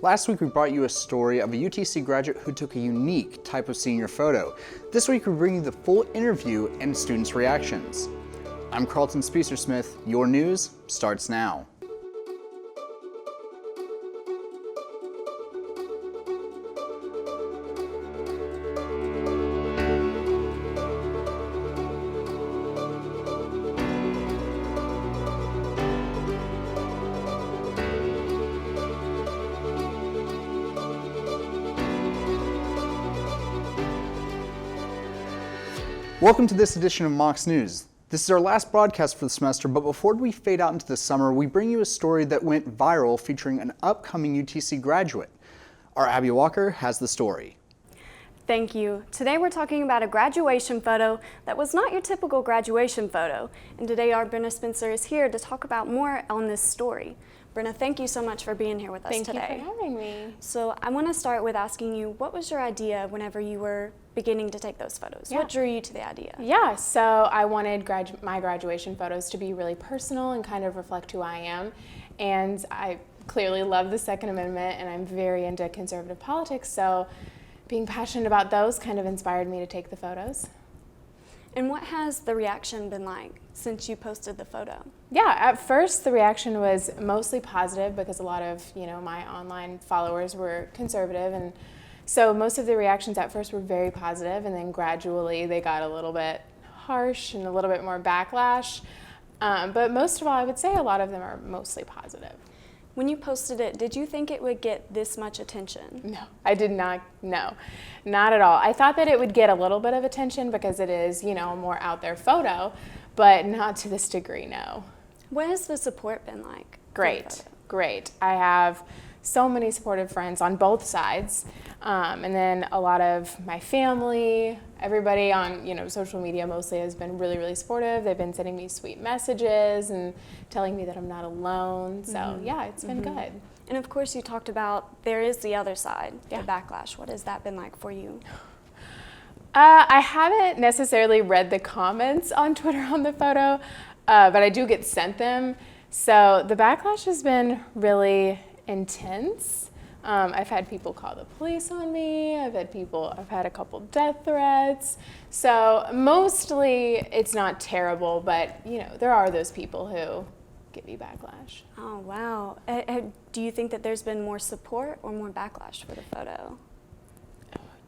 Last week we brought you a story of a UTC graduate who took a unique type of senior photo. This week we bring you the full interview and students' reactions. I'm Spiesser-Smith. Your news starts now. Welcome to this edition of Mocs News. This is our last broadcast for the semester, but before we fade out into the summer, we bring you a story that went viral featuring an upcoming UTC graduate. Our Abby Walker has the story. Thank you. Today we're talking about a graduation photo that was not your typical graduation photo. And today our Brenna Spencer is here to talk about more on this story. Brenna, thank you so much for being here with us today. Thank you for having me. So I want to start with asking you, what was your idea whenever you were beginning to take those photos? Yeah. What drew you to the idea? Yeah, so I wanted my graduation photos to be really personal and kind of reflect who I am. And I clearly love the Second Amendment and I'm very into conservative politics, so being passionate about those kind of inspired me to take the photos. And what has the reaction been like since you posted the photo? Yeah, at first the reaction was mostly positive because a lot of, my online followers were conservative, and so most of the reactions at first were very positive, and then gradually they got a little bit harsh and a little bit more backlash. But most of all, I would say a lot of them are mostly positive. When you posted it, did you think it would get this much attention? No, I did not. No, not at all. I thought that it would get a little bit of attention because it is, a more out there photo, but not to this degree, no. What has the support been like? Great. I have so many supportive friends on both sides, and then a lot of my family, everybody on social media mostly has been really, really supportive. They've been sending me sweet messages and telling me that I'm not alone. So yeah, it's been good. And of course you talked about there is the other side, Yeah. the backlash. What has that been like for you? I haven't necessarily read the comments on Twitter on the photo, but I do get sent them. So the backlash has been really intense. I've had people call the police on me. I've had a couple death threats. So mostly it's not terrible, but there are those people who give me backlash. Oh, wow. Do you think that there's been more support or more backlash for the photo?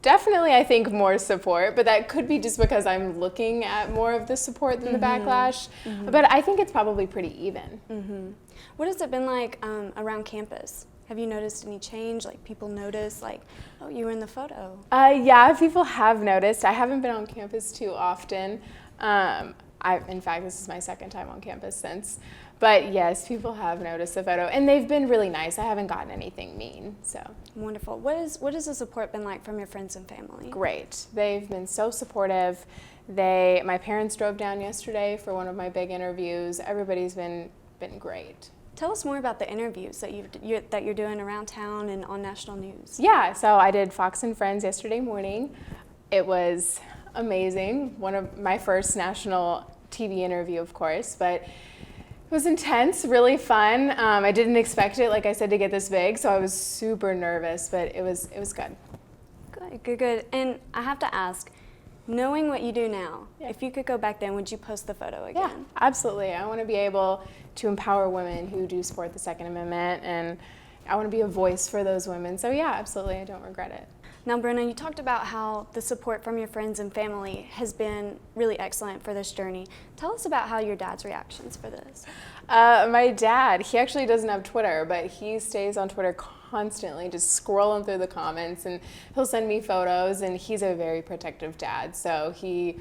Definitely, I think more support, but that could be just because I'm looking at more of the support than the backlash. But I think it's probably pretty even. What has it been like around campus? Have you noticed any change? Like people notice, oh, you were in the photo. Yeah, people have noticed. I haven't been on campus too often. In fact, this is my second time on campus since. But yes, people have noticed the photo, and they've been really nice. I haven't gotten anything mean, so. Wonderful. What has the support been like from your friends and family? Great. They've been so supportive. My parents drove down yesterday for one of my big interviews. Everybody's been great. Tell us more about the interviews that you're doing around town and on national news. Yeah, so I did Fox and Friends yesterday morning. It was amazing. One of my first national TV interview, of course, but it was intense, really fun. I didn't expect it, like I said, to get this big, so I was super nervous, but it was good. Good. And I have to ask, knowing what you do now, Yeah. if you could go back then, would you post the photo again? Yeah, absolutely. I want to be able to empower women who do support the Second Amendment, and I want to be a voice for those women. So yeah, absolutely, I don't regret it. Now, Brenna, you talked about how the support from your friends and family has been really excellent for this journey. Tell us about how your dad's reactions for this. My dad, he actually doesn't have Twitter, but he stays on Twitter constantly, just scrolling through the comments, and he'll send me photos, and he's a very protective dad, so he's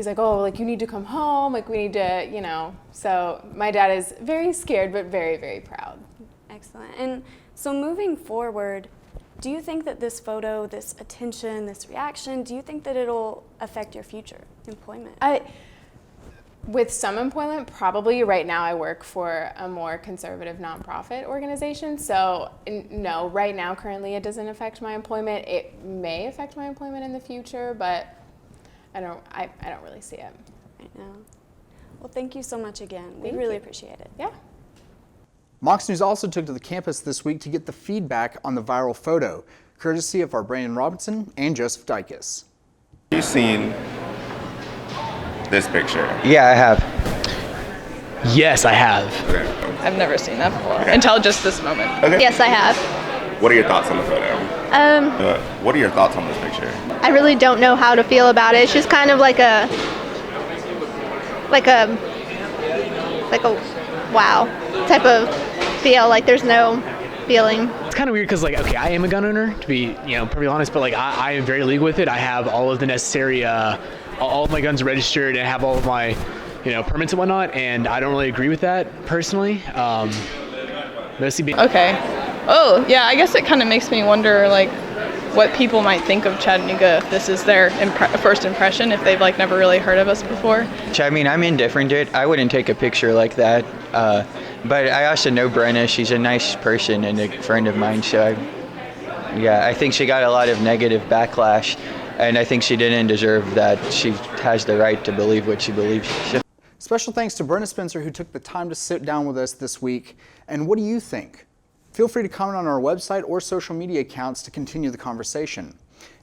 like, oh, you need to come home, we need to, so my dad is very scared, but very, very proud. Excellent. And so moving forward, do you think that this photo, this attention, this reaction, do you think that it'll affect your future employment? With some employment, probably. Right now I work for a more conservative nonprofit organization, so no, right now currently it doesn't affect my employment. It may affect my employment in the future, but I don't really see it. Right now. Well, thank you so much again. We Thank really you. appreciate it. Yeah. Mocs News also took to the campus this week to get the feedback on the viral photo, courtesy of our Brandon Robinson and Joseph Dykes. Have you seen this picture? Yeah, I have. Yes, I have. Okay. I've never seen that before until just this moment. Okay. Yes, I have. What are your thoughts on the photo? What are your thoughts on this picture? I really don't know how to feel about it. It's just kind of like a wow type of feel. Like there's no feeling. It's kind of weird because, like, okay, I am a gun owner, to be, perfectly honest, but like I am very legal with it. I have all of the necessary, all of my guns registered, and I have all of my, permits and whatnot. And I don't really agree with that personally. Mostly being Okay. Oh, yeah, I guess it kind of makes me wonder, like, what people might think of Chattanooga if this is their first impression, if they've, like, never really heard of us before. I mean, I'm indifferent to it. I wouldn't take a picture like that. But I also know Brenna. She's a nice person and a friend of mine. So, I think she got a lot of negative backlash. And I think she didn't deserve that. She has the right to believe what she believes. Special thanks to Brenna Spencer, who took the time to sit down with us this week. And what do you think? Feel free to comment on our website or social media accounts to continue the conversation.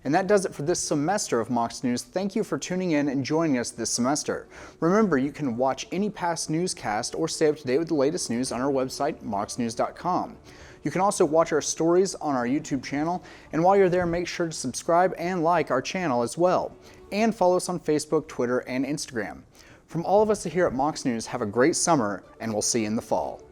And that does it for this semester of Mocs News. Thank you for tuning in and joining us this semester. Remember, you can watch any past newscast or stay up to date with the latest news on our website, mocsnews.com. You can also watch our stories on our YouTube channel, and while you're there, make sure to subscribe and like our channel as well. And follow us on Facebook, Twitter, and Instagram. From all of us here at Mocs News, have a great summer, and we'll see you in the fall.